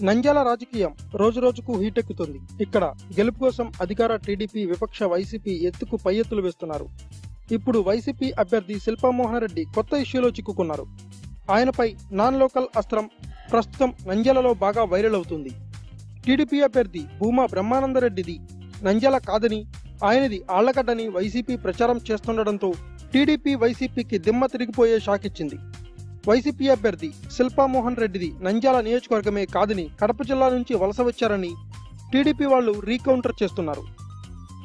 నంద్యాల రాజకీయం రోజురోజుకు హీటెక్కుతుంది. ఇక్కడ గెలుపు కోసం అధికార టీడీపీ, విపక్ష వైసీపీ ఎత్తుకు పై ఎత్తులు వేస్తున్నారు. ఇప్పుడు వైసీపీ అభ్యర్థి శిల్పామోహన్ రెడ్డి కొత్త ఇష్యూలో చిక్కుకున్నారు. ఆయనపై నాన్ లోకల్ అస్త్రం ప్రస్తుతం నంద్యాలలో బాగా వైరల్ అవుతుంది. టీడీపీ అభ్యర్థి భూమా బ్రహ్మానందరెడ్డిది నంద్యాల కాదని, ఆయనది ఆళ్లగడ్డని వైసీపీ ప్రచారం చేస్తుండటంతో టీడీపీ వైసీపీకి దిమ్మ తిరిగిపోయే షాక్ ఇచ్చింది. వైసీపీ అభ్యర్థి శిల్పామోహన్ రెడ్డిది నంద్యాల నియోజకవర్గమే కాదని, కడప జిల్లా నుంచి వలస వచ్చారని టీడీపీ వాళ్లు రీకౌంటర్ చేస్తున్నారు.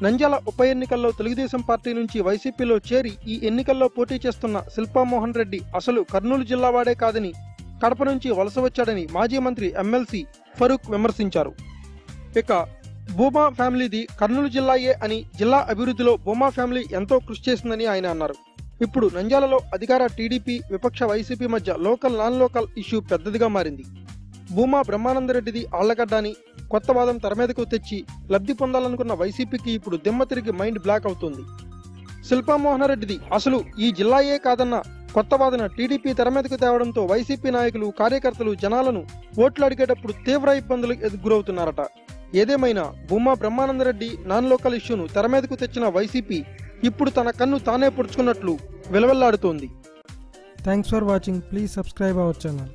నంద్యాల ఉప ఎన్నికల్లో తెలుగుదేశం పార్టీ నుంచి వైసీపీలో చేరి ఈ ఎన్నికల్లో పోటీ చేస్తున్న శిల్పామోహన్ రెడ్డి అసలు కర్నూలు జిల్లా వాడే కాదని, కడప నుంచి వలస వచ్చాడని మాజీ మంత్రి ఎమ్మెల్సీ ఫరూక్ విమర్శించారు. ఇక భూమా ఫ్యామిలీది కర్నూలు జిల్లాయే అని, జిల్లా అభివృద్ధిలో భూమా ఫ్యామిలీ ఎంతో కృషి చేసిందని ఆయన అన్నారు. ఇప్పుడు నంద్యాలలో అధికార టీడీపీ, విపక్ష వైసీపీ మధ్య లోకల్ నాన్ లోకల్ ఇష్యూ పెద్దదిగా మారింది. భూమా బ్రహ్మానందరెడ్డిది ఆళ్లగడ్డ అని కొత్త వాదం తెరమీదకు తెచ్చి లబ్ధి పొందాలనుకున్న వైసీపీకి ఇప్పుడు దిమ్మ తిరిగి మైండ్ బ్లాక్ అవుతుంది. శిల్పామోహన్ రెడ్డిది అసలు ఈ జిల్లాయే కాదన్న కొత్త వాదన టీడీపీ తెరమీదకు తేవడంతో వైసీపీ నాయకులు, కార్యకర్తలు జనాలను ఓట్లు అడిగేటప్పుడు తీవ్ర ఇబ్బందులు గురవుతున్నారట. ఏదేమైనా భూమా బ్రహ్మానందరెడ్డి నాన్ లోకల్ ఇష్యూను తెరమీదకు తెచ్చిన వైసీపీ ఇప్పుడు తన కన్ను తానే పొడుచుకున్నట్లు వెలవెల్లాడుతోంది. Thanks for watching. Please subscribe our channel.